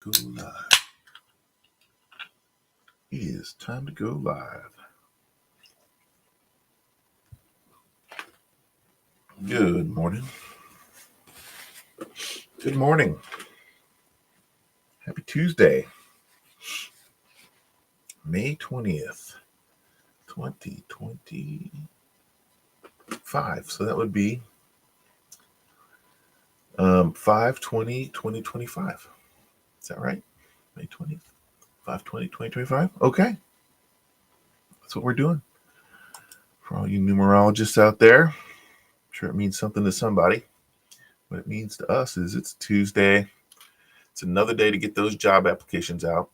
Go live. It is time to go live. Good morning. Good morning. Happy Tuesday, May 20th, 2025. So that would be 5/20/2025. Is that right? May 20th, 5/20/2025. Okay. That's what we're doing. For all you numerologists out there, I'm sure it means something to somebody. What it means to us is it's Tuesday. It's another day to get those job applications out.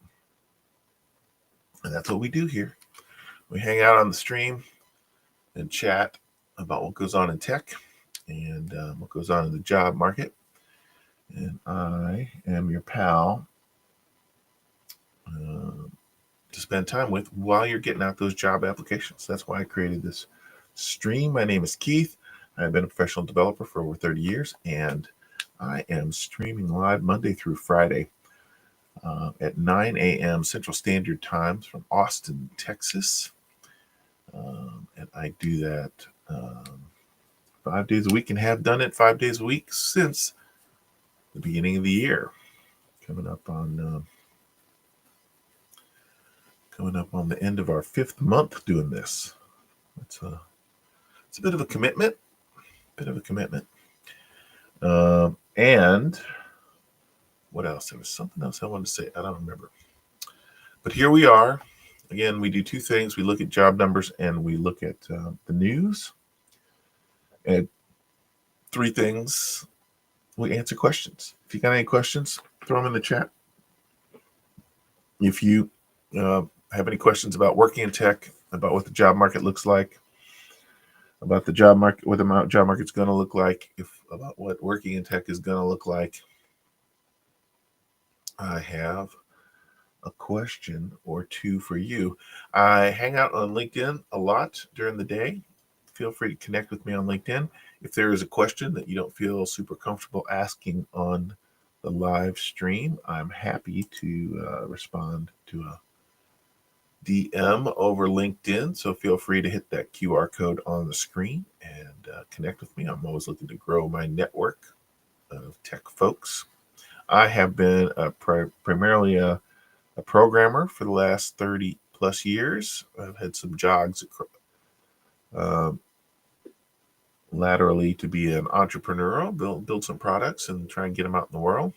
And that's what we do here. We hang out on the stream and chat about what goes on in tech and what goes on in the job market. And I am your pal to spend time with while you're getting out those job applications. That's why I created this stream. My name is Keith. I've been a professional developer for over 30 years, and I am streaming live Monday through Friday at 9 a.m. Central Standard Time from Austin, Texas. And I do that 5 days a week and have done it 5 days a week since the beginning of the year. Coming up on the end of our 5th month doing this. It's a bit of a commitment. And what else? There was something else I wanted to say. I don't remember. But here we are. Again, we do two things. We look at job numbers and we look at the news. And three things, we answer questions. If you got any questions, throw them in the chat. If you have any questions about working in tech, about what the job market looks like, about the job market, what the job market's going to look like, about what working in tech is going to look like, I have a question or two for you. I hang out on LinkedIn a lot during the day. Feel free to connect with me on LinkedIn. If there is a question that you don't feel super comfortable asking on the live stream, I'm happy to respond to a DM over LinkedIn. So feel free to hit that QR code on the screen and connect with me. I'm always looking to grow my network of tech folks. I have been primarily a programmer for the last 30 plus years. I've had some jogs laterally to be an entrepreneur, build some products and try and get them out in the world.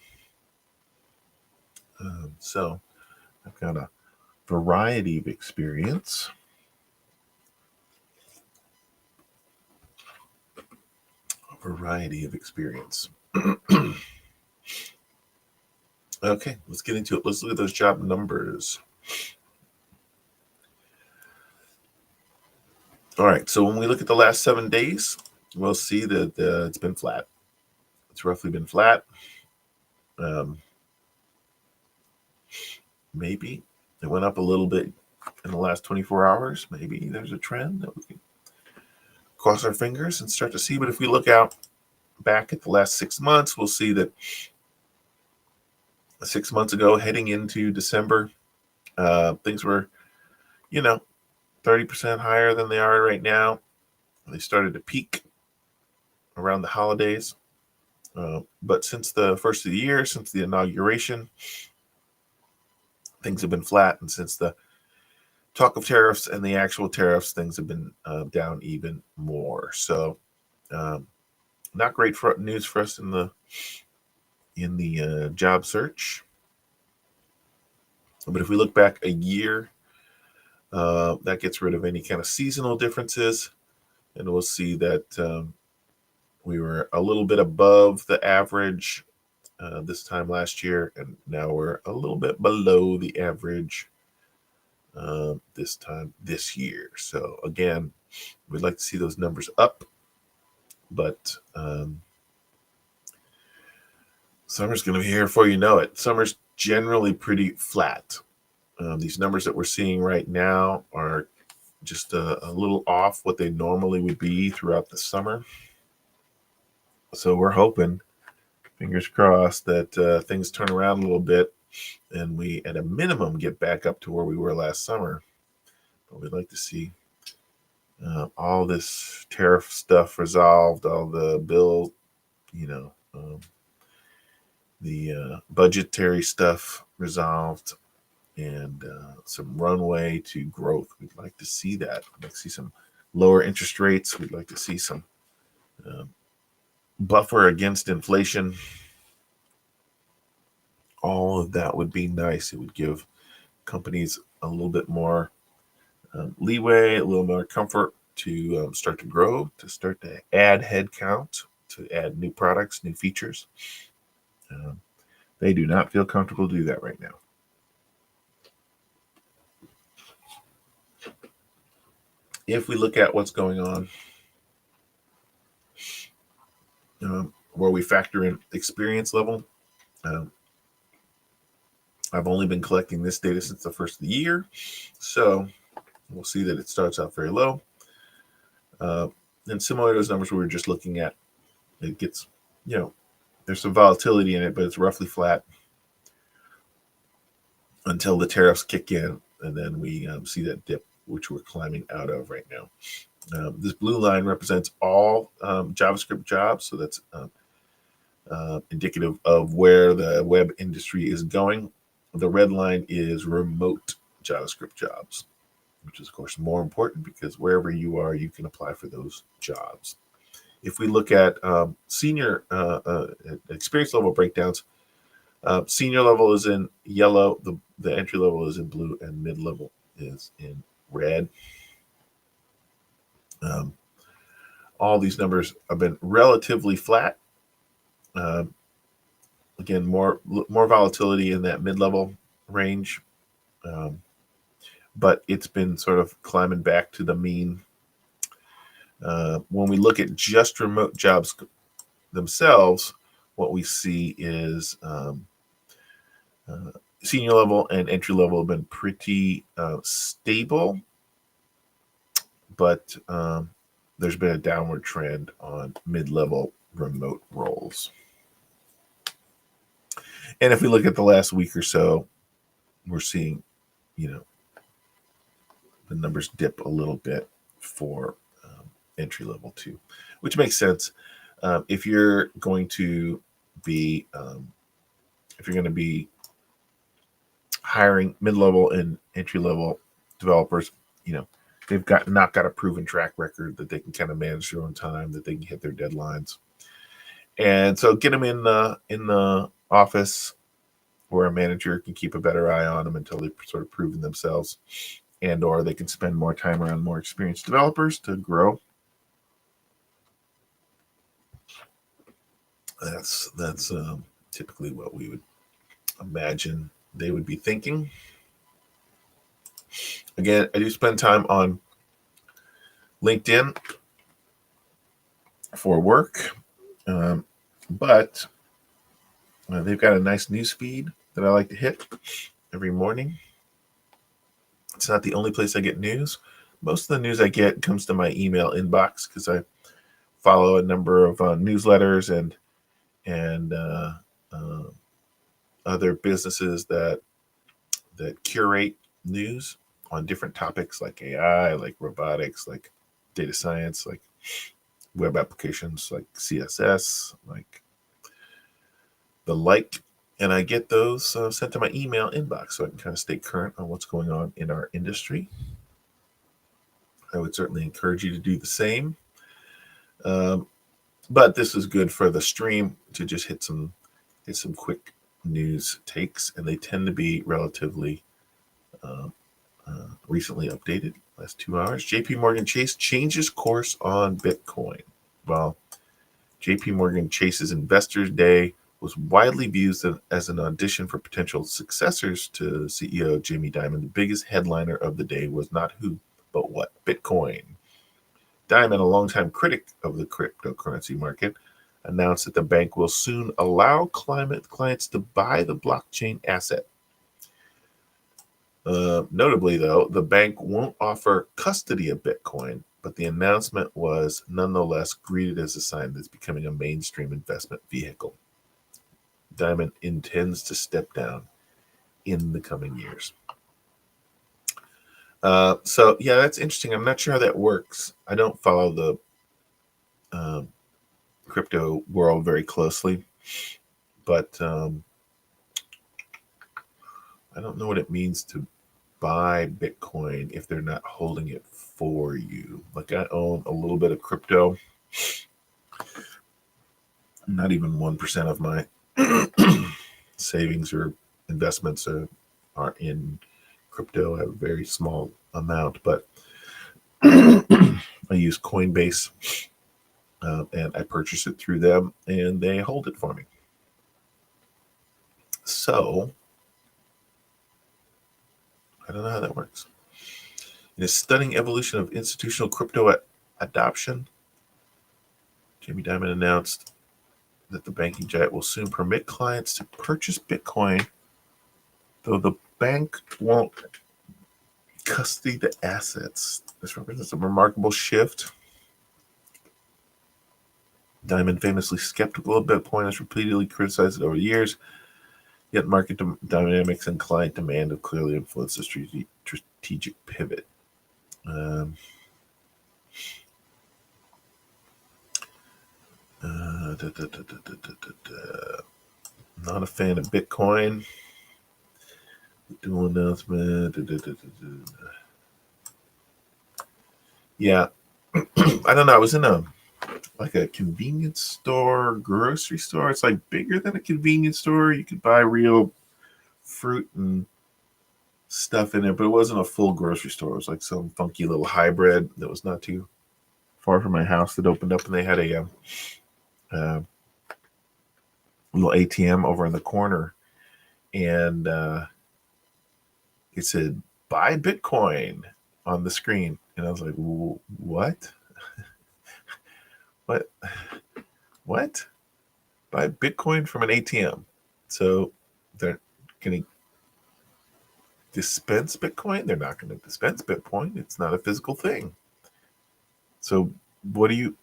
So I've got a variety of experience. Okay, let's get into it. Let's look at those job numbers. All right, so when we look at the last 7 days, we'll see that it's been flat. It's roughly been flat. Maybe it went up a little bit in the last 24 hours. Maybe there's a trend that we can cross our fingers and start to see. But if we look out back at the last 6 months, we'll see that 6 months ago, heading into December, things were, 30% higher than they are right now. They started to peak around the holidays. But since the first of the year, since the inauguration, things have been flat. And since the talk of tariffs and the actual tariffs, things have been down even more. So not great news for us in the job search. But if we look back a year, that gets rid of any kind of seasonal differences. And we'll see that we were a little bit above the average this time last year, and now we're a little bit below the average this time this year. So again, we'd like to see those numbers up, but summer's going to be here before you know it. Summer's generally pretty flat. These numbers that we're seeing right now are just a little off what they normally would be throughout the summer. So we're hoping, fingers crossed, that things turn around a little bit and we, at a minimum, get back up to where we were last summer. But we'd like to see all this tariff stuff resolved, all the bill, the budgetary stuff resolved, and some runway to growth. We'd like to see that. We'd like to see some lower interest rates. We'd like to see some buffer against inflation. All of that would be nice. It would give companies a little bit more leeway, a little more comfort to start to grow, to start to add headcount, to add new products, new features. They do not feel comfortable to do that right now. If we look at what's going on, where we factor in experience level, I've only been collecting this data since the first of the year, so we'll see that it starts out very low. And similar to those numbers we were just looking at, it gets, there's some volatility in it, but it's roughly flat until the tariffs kick in, and then we see that dip, which we're climbing out of right now. This blue line represents all JavaScript jobs, so that's indicative of where the web industry is going. The red line is remote JavaScript jobs, which is, of course, more important because wherever you are, you can apply for those jobs. If we look at senior experience level breakdowns, senior level is in yellow, the entry level is in blue, and mid level is in red. All these numbers have been relatively flat. Again, more volatility in that mid-level range, but it's been sort of climbing back to the mean. When we look at just remote jobs themselves, what we see is senior level and entry level have been pretty stable, but there's been a downward trend on mid-level remote roles. And if we look at the last week or so, we're seeing, the numbers dip a little bit for entry level too, which makes sense. If you're going to be hiring mid-level and entry-level developers, they've not got a proven track record that they can kind of manage their own time, that they can hit their deadlines. And so get them in the office where a manager can keep a better eye on them until they've sort of proven themselves, and or they can spend more time around more experienced developers to grow. That's typically what we would imagine they would be thinking. Again, I do spend time on LinkedIn for work, but they've got a nice news feed that I like to hit every morning. It's not the only place I get news. Most of the news I get comes to my email inbox because I follow a number of newsletters and other businesses that curate news on different topics like AI, like robotics, like data science, like web applications, like CSS, like the like. And I get those sent to my email inbox so I can kind of stay current on what's going on in our industry. I would certainly encourage you to do the same. But this is good for the stream to just hit some quick news takes, and they tend to be relatively recently updated, last 2 hours. JP Morgan Chase changes course on Bitcoin. Well, JP Morgan Chase's Investors Day was widely viewed as an audition for potential successors to CEO Jamie Dimon. The biggest headliner of the day was not who, but what? Bitcoin. Dimon, a longtime critic of the cryptocurrency market, announced that the bank will soon allow clients to buy the blockchain asset. Notably, though, the bank won't offer custody of Bitcoin, but the announcement was nonetheless greeted as a sign that it's becoming a mainstream investment vehicle. Dimon intends to step down in the coming years. So yeah, that's interesting. I'm not sure how that works. I don't follow the crypto world very closely, but I don't know what it means to buy Bitcoin if they're not holding it for you. Like I own a little bit of crypto, not even 1% of my savings or investments are in crypto. I have a very small amount, but I use Coinbase and I purchase it through them and they hold it for me. So I don't know how that works. In a stunning evolution of institutional crypto adoption, Jamie Dimon announced that the banking giant will soon permit clients to purchase Bitcoin, though the bank won't custody the assets. This represents a remarkable shift. Dimon, famously skeptical of Bitcoin, has repeatedly criticized it over the years, yet market dynamics and client demand have clearly influenced the strategic pivot. Not a fan of Bitcoin. Do announcement. Yeah, I don't know. I was in a convenience store, grocery store. It's like bigger than a convenience store. You could buy real fruit and stuff in there, but it wasn't a full grocery store. It was like some funky little hybrid that was not too far from my house that opened up, and they had a little ATM over in the corner, and it said "Buy Bitcoin" on the screen, and I was like, "What? What? Buy Bitcoin from an ATM?" So they're going to dispense Bitcoin? They're not going to dispense Bitcoin. It's not a physical thing. So what do you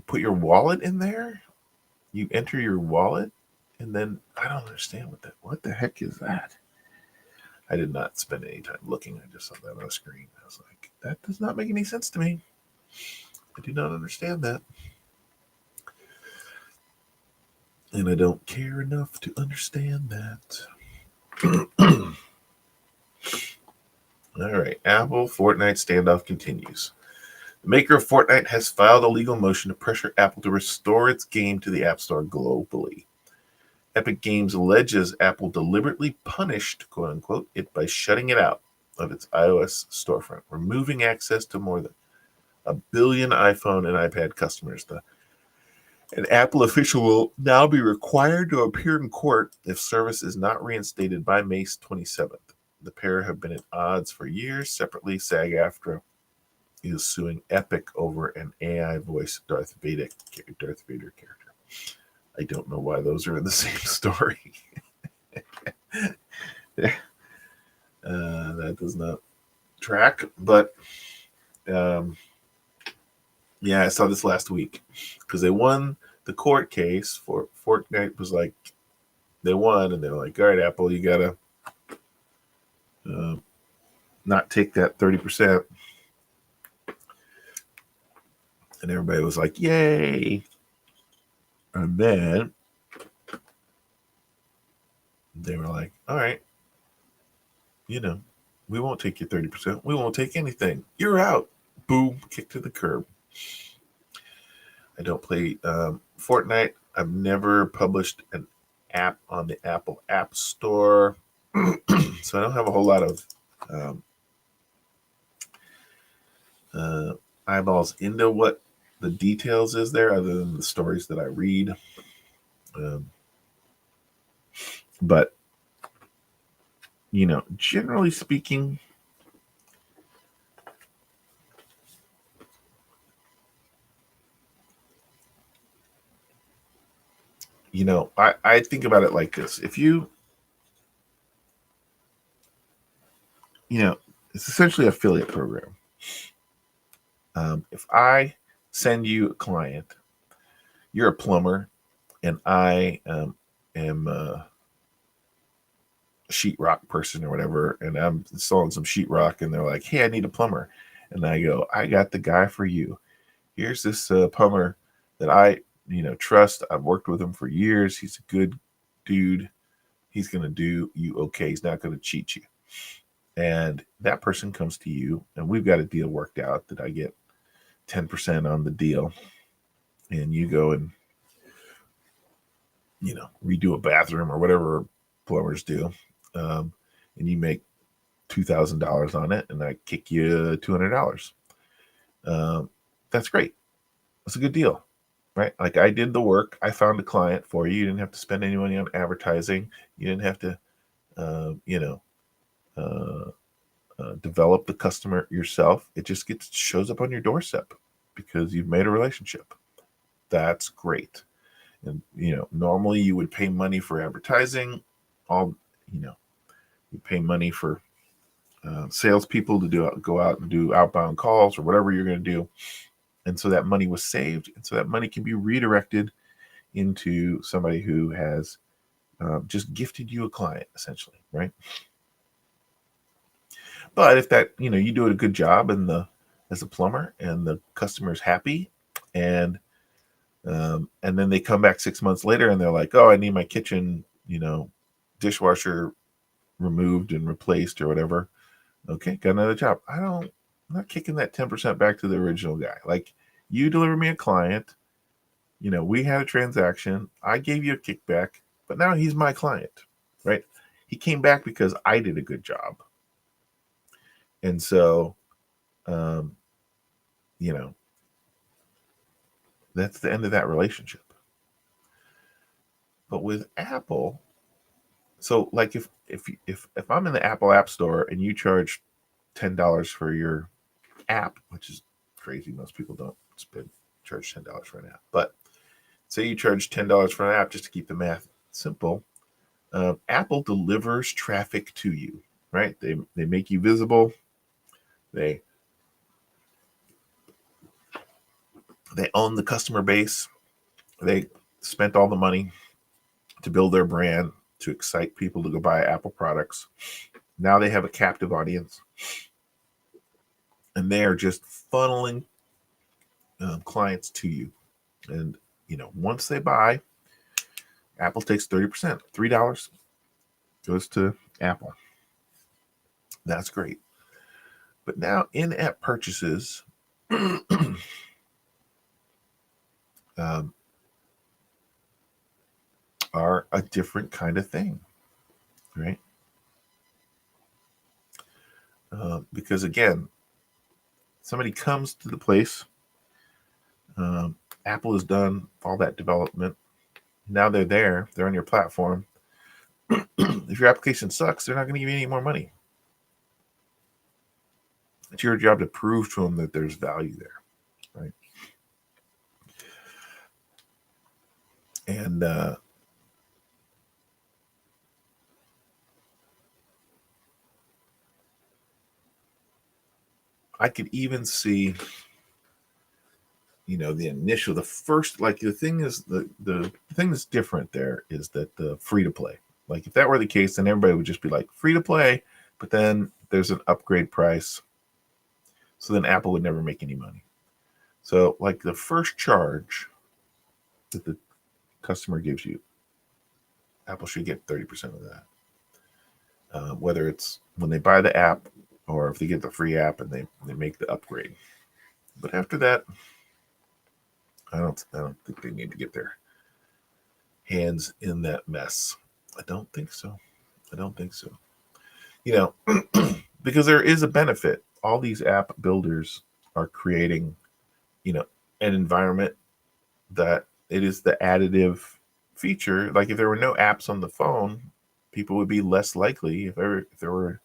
put your wallet in there? You enter your wallet, and then I don't understand what the heck is that? I did not spend any time looking. I just saw that on the screen. I was like, that does not make any sense to me. I do not understand that. And I don't care enough to understand that. All right. Apple Fortnite standoff continues. The maker of Fortnite has filed a legal motion to pressure Apple to restore its game to the App Store globally. Epic Games alleges Apple deliberately punished, quote unquote, it by shutting it out of its iOS storefront, removing access to more than 1 billion iPhone and iPad customers. An Apple official will now be required to appear in court if service is not reinstated by May 27th. The pair have been at odds for years. Separately, SAG-AFTRA is suing Epic over an AI voice Darth Vader character. I don't know why those are in the same story. That does not track, but yeah, I saw this last week because they won the court case for Fortnite. Was like they won, and they're like, all right, Apple, you gotta not take that 30%. And everybody was like, yay. And then they were like, all right, we won't take your 30%. We won't take anything. You're out. Boom, kick to the curb. I don't play Fortnite. I've never published an app on the Apple App Store. So I don't have a whole lot of eyeballs into what the details is there other than the stories that I read. But, generally speaking, I think about it like this. If it's essentially an affiliate program. If I send you a client, you're a plumber, and I am sheetrock person or whatever, and I'm installing some sheetrock, and they're like, "Hey, I need a plumber," and I go, "I got the guy for you. Here's this plumber that I trust. I've worked with him for years. He's a good dude. He's gonna do you okay. He's not gonna cheat you." And that person comes to you, and we've got a deal worked out that I get 10% on the deal, and you go and redo a bathroom or whatever plumbers do, and you make $2,000 on it, and I kick you $200. That's great. That's a good deal, right? Like, I did the work. I found a client for you. You didn't have to spend any money on advertising. You didn't have to, uh, develop the customer yourself. It just shows up on your doorstep because you've made a relationship. That's great. And normally you would pay money for advertising. You pay money for salespeople to go out and do outbound calls or whatever you're going to do. And so that money was saved. And so that money can be redirected into somebody who has just gifted you a client, essentially, right? But if that, you do a good job as a plumber, and the customer's happy, and then they come back 6 months later and they're like, "Oh, I need my kitchen, dishwasher removed and replaced or whatever." Okay, got another job. I'm not kicking that 10% back to the original guy. Like, you deliver me a client, we had a transaction, I gave you a kickback, but now he's my client, right? He came back because I did a good job. And so, that's the end of that relationship. But with Apple, so like if I'm in the Apple App Store and you charge $10 for your app, which is crazy, most people don't charge $10 for an app, but say you charge $10 for an app, just to keep the math simple, Apple delivers traffic to you, right? They make you visible. They own the customer base. They spent all the money to build their brand, to excite people to go buy Apple products. Now they have a captive audience, and they are just funneling clients to you. And once they buy, Apple takes 30%. $3 goes to Apple. That's great. But now in-app purchases are a different kind of thing, right? Because again, somebody comes to the place, Apple has done all that development. Now they're on your platform. If your application sucks, they're not going to give you any more money. It's your job to prove to them that there's value there, right? And I could even see, the first, like, the thing is, the thing that's different there is that the free to play. Like, if that were the case, then everybody would just be like, free to play, but then there's an upgrade price. So then Apple would never make any money. So, like, the first charge that the customer gives you, Apple should get 30% of that. Whether it's when they buy the app or if they get the free app and they make the upgrade. But after that, I don't think they need to get their hands in that mess. I don't think so. Because there is a benefit. All these app builders are creating, an environment that it is the additive feature. Like, if there were no apps on the phone, people would be less likely. If there were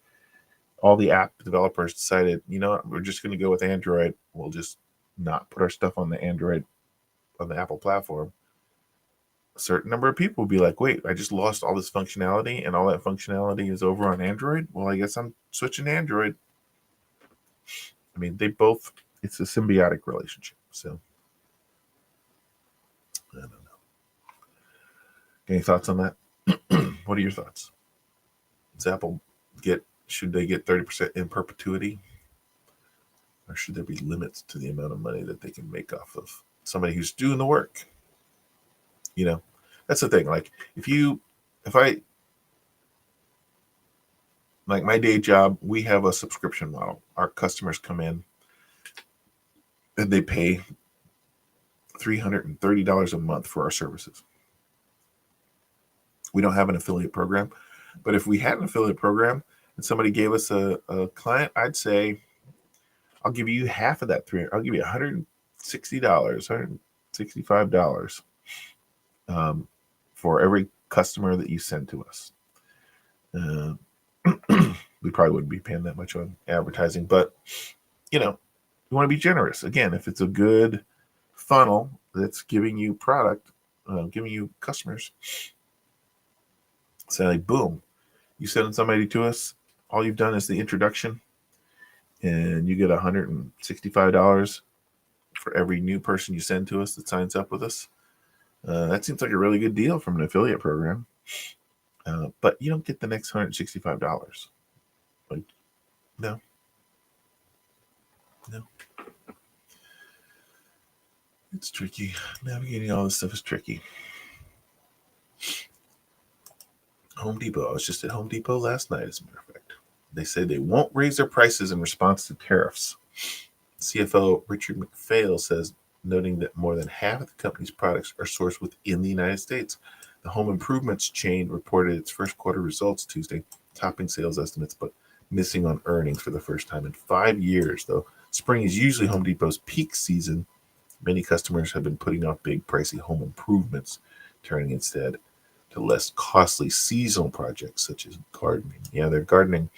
all the app developers decided, we're just going to go with Android, we'll just not put our stuff on the Apple platform, a certain number of people would be like, wait, I just lost all this functionality, and all that functionality is over on Android? Well, I guess I'm switching to Android. I mean, it's a symbiotic relationship. So, I don't know. Any thoughts on that? What are your thoughts? Apple get? Should they get 30% in perpetuity? Or should there be limits to the amount of money that they can make off of somebody who's doing the work? That's the thing. Like if I, like my day job, we have a subscription model. Our customers come in and they pay $330 a month for our services. We don't have an affiliate program, but if we had an affiliate program and somebody gave us a client, I'd say, I'll give you half of that. I'll give you $160, $165 for every customer that you send to us. We probably wouldn't be paying that much on advertising, but you want to be generous. Again, if it's a good funnel that's giving you product, giving you customers, say, boom, you send somebody to us, all you've done is the introduction, and you get $165 for every new person you send to us that signs up with us. That seems like a really good deal from an affiliate program. But you don't get the next $165. Like, no. It's tricky. Navigating all this stuff is tricky. Home Depot. I was just at Home Depot last night, as a matter of fact. They say they won't raise their prices in response to tariffs. CFO Richard McPhail says, noting that more than half of the company's products are sourced within the United States. The home improvements chain reported its first quarter results Tuesday, topping sales estimates, but missing on earnings for the first time in 5 years. Though spring is usually Home Depot's peak season, many customers have been putting off big, pricey home improvements, turning instead to less costly seasonal projects such as gardening. Yeah, they're gardening.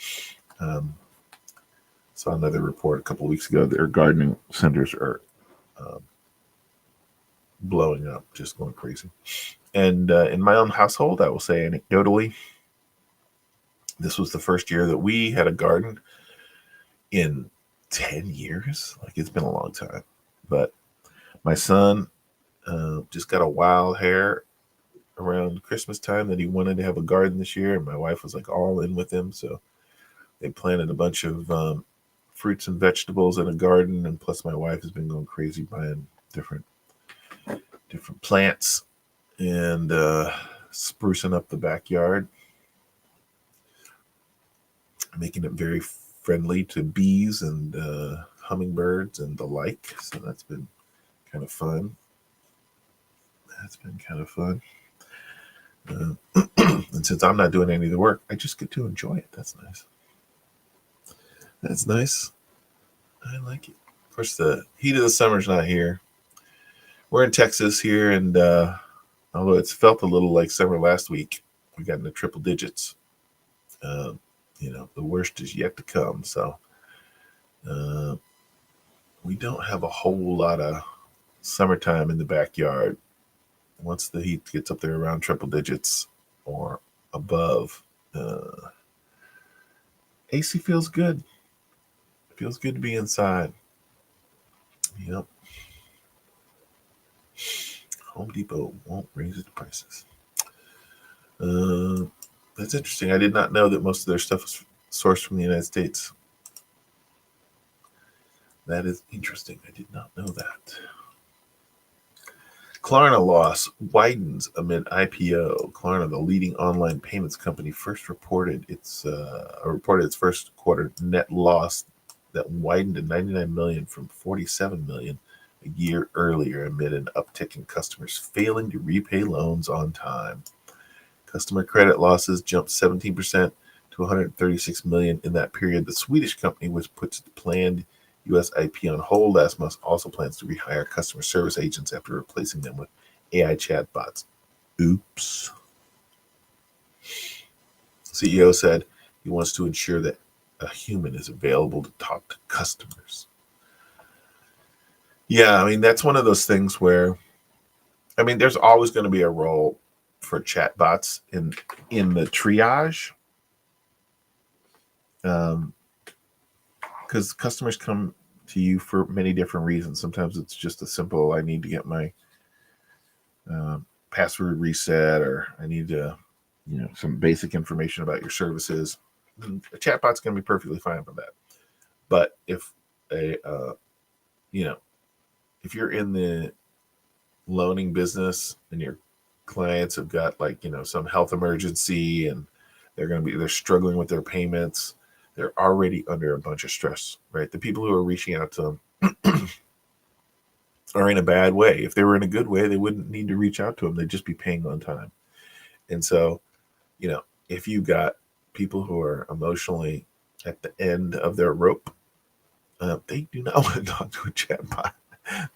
Saw another report a couple of weeks ago. Their gardening centers are blowing up, just going crazy. And in my own household, I will say anecdotally, this was the first year that we had a garden in 10 years. Like, it's been a long time. But my son just got a wild hair around Christmas time that he wanted to have a garden this year. And my wife was like all in with him. So they planted a bunch of fruits and vegetables in a garden. And plus my wife has been going crazy buying different plants and sprucing up the backyard, making it very friendly to bees and hummingbirds and the like. So that's been kind of fun. And since I'm not doing any of the work, I just get to enjoy it. That's nice. I like it. Of course, the heat of the summer's not here. We're in Texas here, and although it's felt a little like summer last week, we got into triple digits. The worst is yet to come. So we don't have a whole lot of summertime in the backyard. Once the heat gets up there around triple digits or above, AC feels good. It feels good to be inside. Yep. Home Depot won't raise its prices. That's interesting. I did not know that most of their stuff is sourced from the United States. That is interesting. I did not know that. Klarna loss widens amid IPO. Klarna, the leading online payments company, first reported its first quarter net loss that widened to $99 million from $47 million a year earlier amid an uptick in customers failing to repay loans on time. Customer credit losses jumped 17% to $136 million in that period. The Swedish company, which puts its planned U.S. IP on hold last month, also plans to rehire customer service agents after replacing them with AI chatbots. Oops. CEO said he wants to ensure that a human is available to talk to customers. Yeah, I mean, that's one of those things where, I mean, there's always going to be a role for chatbots in the triage. Because customers come to you for many different reasons. Sometimes it's just a simple, I need to get my password reset, or I need to some basic information about your services, a chatbot's going to be perfectly fine for that. But if if you're in the loaning business and your clients have got some health emergency and they're struggling with their payments, they're already under a bunch of stress, right? The people who are reaching out to them are in a bad way. If they were in a good way, they wouldn't need to reach out to them. They'd just be paying on time. And so, if you got people who are emotionally at the end of their rope, they do not want to talk to a chatbot.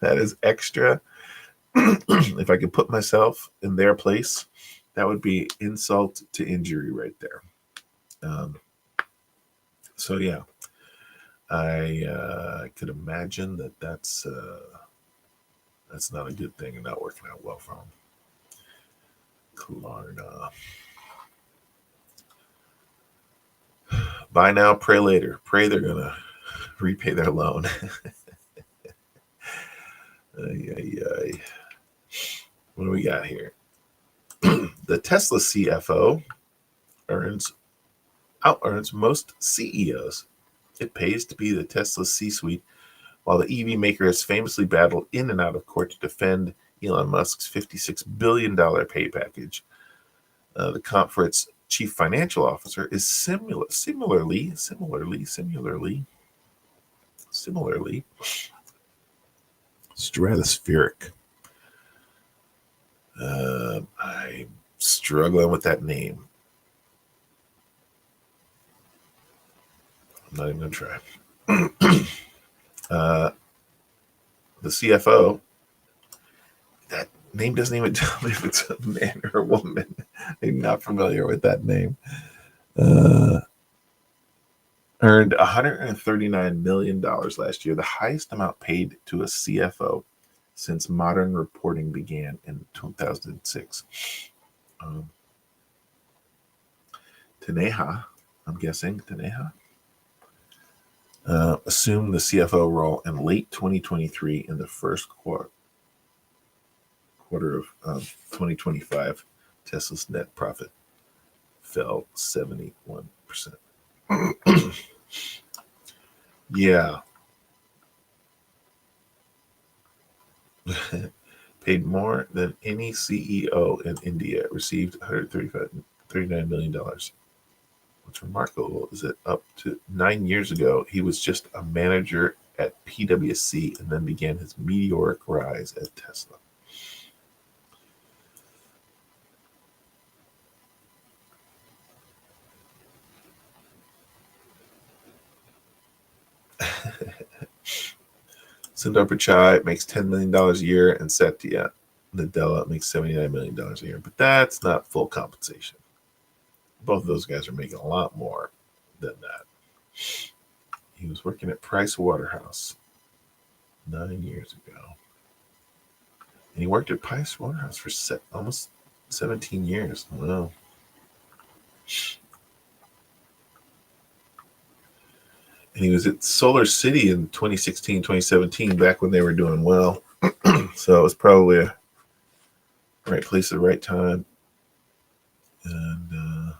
That is extra. If I could put myself in their place, that would be insult to injury right there. So yeah, I could imagine that's not a good thing and not working out well for them. Klarna. Buy now, pray later. Pray they're gonna repay their loan. What do we got here? The Tesla CFO out-earns most CEOs. It pays to be the Tesla C-suite, while the EV maker has famously battled in and out of court to defend Elon Musk's $56 billion pay package. The conference chief financial officer is similarly stratospheric. I'm struggling with that name. I'm not even going to try. The CFO, that name doesn't even tell me if it's a man or a woman. I'm not familiar with that name. Earned $139 million last year, the highest amount paid to a CFO since modern reporting began in 2006. Taneja, I'm guessing, assumed the CFO role in late 2023. In the first quarter of 2025, Tesla's net profit fell 71%. Yeah. Paid more than any CEO in India, received $139 million. What's remarkable is that up to 9 years ago, he was just a manager at PwC and then began his meteoric rise at Tesla. Sundar Pichai makes $10 million a year, and Satya Nadella makes $79 million a year. But that's not full compensation. Both of those guys are making a lot more than that. He was working at Price Waterhouse 9 years ago. And he worked at Price Waterhouse for almost 17 years. Wow. And he was at Solar City in 2016, 2017, back when they were doing well. So it was probably a right place at the right time. And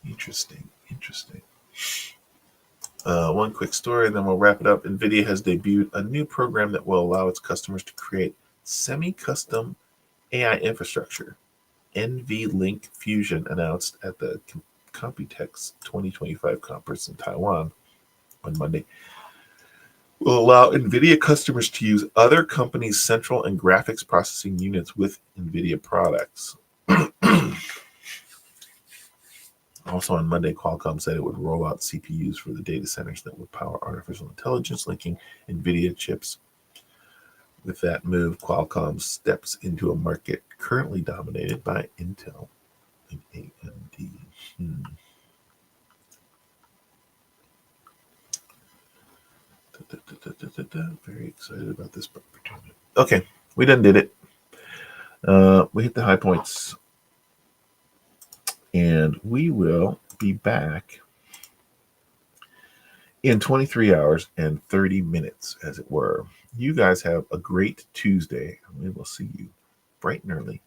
interesting. One quick story, and then we'll wrap it up. NVIDIA has debuted a new program that will allow its customers to create semi-custom AI infrastructure. NVLink Fusion announced at the Computex 2025 conference in Taiwan on Monday will allow NVIDIA customers to use other companies' central and graphics processing units with NVIDIA products. Also on Monday, Qualcomm said it would roll out CPUs for the data centers that would power artificial intelligence linking NVIDIA chips. With that move, Qualcomm steps into a market currently dominated by Intel and AMD. Very excited about this opportunity. Okay, we done did it. We hit the high points. And we will be back in 23 hours and 30 minutes, as it were. You guys have a great Tuesday. We will see you bright and early